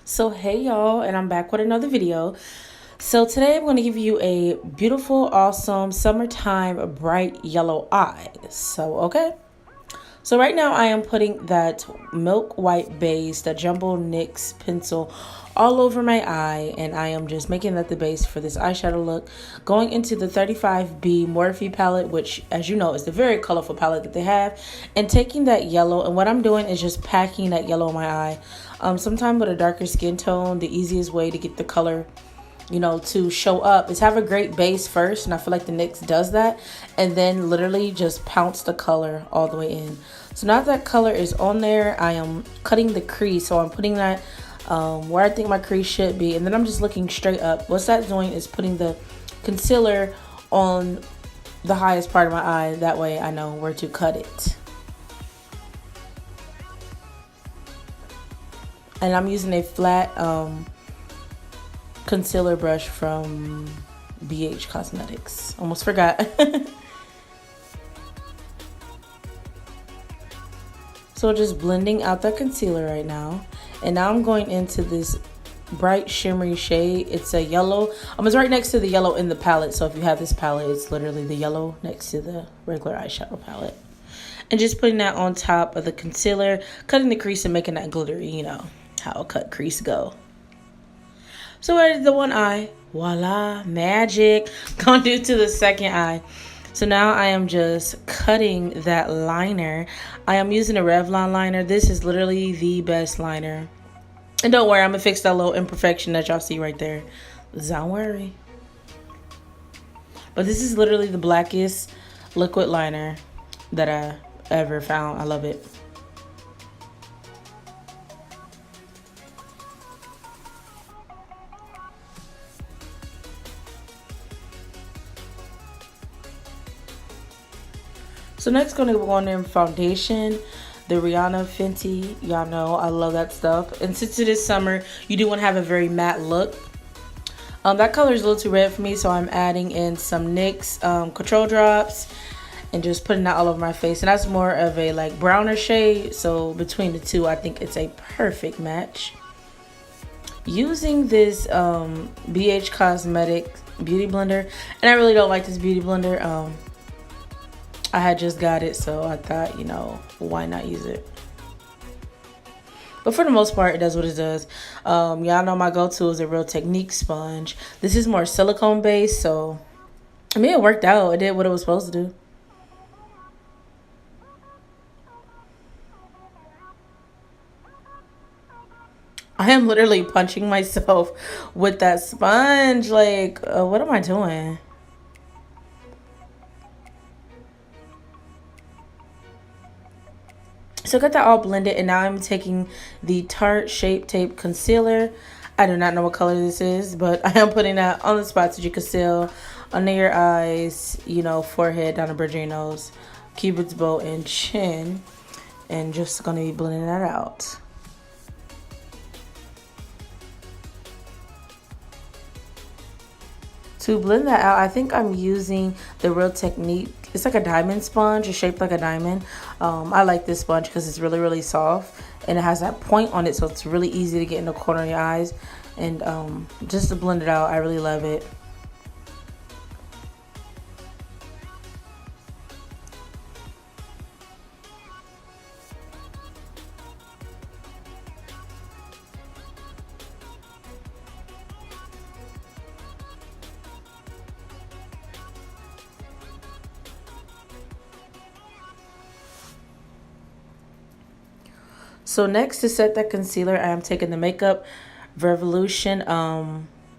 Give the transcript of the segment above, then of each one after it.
So hey y'all, and I'm back with another video. So today I'm going to give you a beautiful, awesome summertime bright yellow eye. So right now I am putting that milk white base, that Jumbo NYX pencil all over my eye, and I am just making that the base for this eyeshadow look. Going into the 35B Morphe palette, which as you know is the very colorful palette that they have, and taking that yellow, and what I'm doing is just packing that yellow in my eye. Sometimes with a darker skin tone, the easiest way to get the color to show up is have a great base first, and I feel like the NYX does that, and then literally just pounce the color all the way in. So now that color is on there, I am cutting the crease, so I'm putting that where I think my crease should be, and then I'm just looking straight up. What's that doing is putting the concealer on the highest part of my eye, that way I know where to cut it. And I'm using a flat concealer brush from BH Cosmetics. Almost forgot. So just blending out that concealer right now. And now I'm going into this bright shimmery shade. It's a yellow. It's right next to the yellow in the palette. So if you have this palette, it's literally the yellow next to the regular eyeshadow palette. And just putting that on top of the concealer, cutting the crease and making that glittery, you know how a cut crease go. So I did the one eye. Voila, magic. Gonna do to the second eye. So now I am just cutting that liner. I am using a Revlon liner. This is literally the best liner. And don't worry, I'm gonna fix that little imperfection that y'all see right there. Don't worry. But this is literally the blackest liquid liner that I ever found. I love it. So next, gonna go on in foundation, the Rihanna Fenty. Y'all know I love that stuff. And since it is summer, you do want to have a very matte look. That color is a little too red for me, so I'm adding in some NYX control drops and just putting that all over my face. And that's more of a like browner shade. So between the two, I think it's a perfect match. Using this BH Cosmetics beauty blender, and I really don't like this beauty blender. I had just got it, so I thought, why not use it? But for the most part, it does what it does. Y'all know my go-to is a Real Technique sponge. This is more silicone based, so it worked out. It did what it was supposed to do. I am literally punching myself with that sponge. Like, what am I doing? So I got that all blended, and now I'm taking the Tarte Shape Tape Concealer. I do not know what color this is, but I am putting that on the spots that you conceal under your eyes, forehead, down the bridge of your nose, cupid's bow, and chin. And just going to be blending that out. To blend that out, I think I'm using the Real Technique. It's like a diamond sponge. It's shaped like a diamond. I like this sponge because it's really, really soft. And it has that point on it, so it's really easy to get in the corner of your eyes. And just to blend it out, I really love it. So next, to set that concealer, I am taking the Makeup Revolution.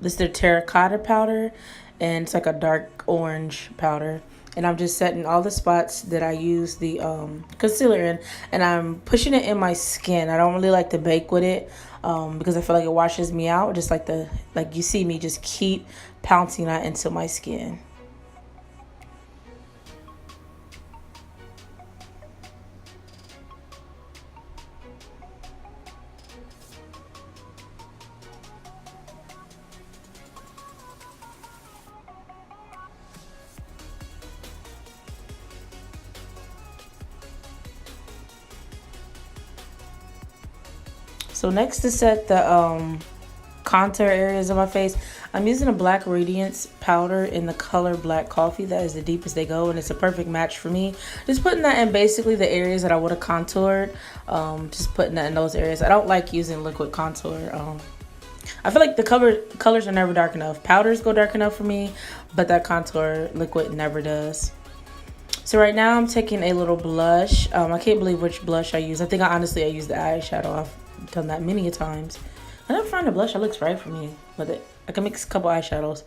This is their terracotta powder, and it's like a dark orange powder. And I'm just setting all the spots that I use the concealer in, and I'm pushing it in my skin. I don't really like to bake with it because I feel like it washes me out. Just like you see me just keep pouncing that into my skin. So next to set the contour areas of my face, I'm using a Black Radiance powder in the color Black Coffee. That is the deepest they go, and it's a perfect match for me. Just putting that in basically the areas that I would have contoured. Just putting that in those areas. I don't like using liquid contour. I feel like the colors are never dark enough. Powders go dark enough for me, but that contour liquid never does. So right now I'm taking a little blush. I can't believe which blush I use. I think I use the eyeshadow. I've done that many a times. I never find a blush that looks right for me with it. I can mix a couple eyeshadows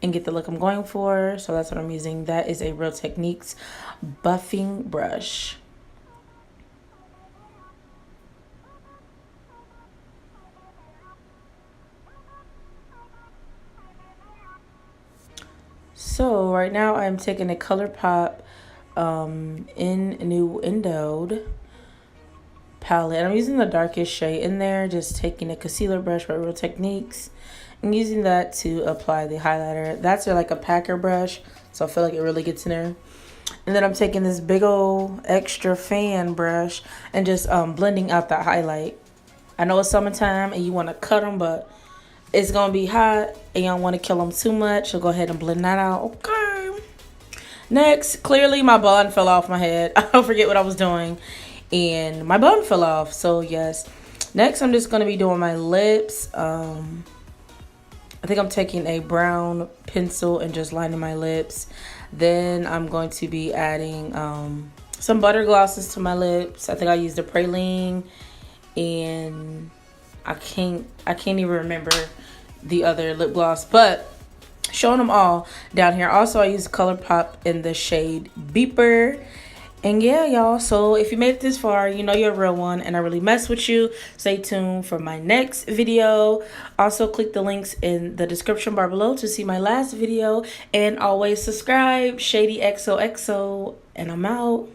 and get the look I'm going for. So that's what I'm using. That is a Real Techniques buffing brush. So right now I'm taking a ColourPop Innuendoed palette. I'm using the darkest shade in there, just taking a concealer brush by Real Techniques and using that to apply the highlighter. That's like a packer brush, so I feel like it really gets in there. And then I'm taking this big old extra fan brush and just blending out that highlight. I know it's summertime and you want to cut them, but it's gonna be hot and you don't want to kill them too much, so go ahead and blend that out. Okay. Next, clearly my bun fell off my head. I forget what I was doing and my bun fell off. So yes, next I'm just gonna be doing my lips. I think I'm taking a brown pencil and just lining my lips. Then I'm going to be adding some butter glosses to my lips. I think I used a praline, and I can't even remember the other lip gloss, but showing them all down here. Also, I use ColourPop in the shade Beeper. And yeah, y'all, so if you made it this far, you know you're a real one and I really mess with you. Stay tuned for my next video. Also, click the links in the description bar below to see my last video. And always subscribe. ShadyXoxo, and I'm out.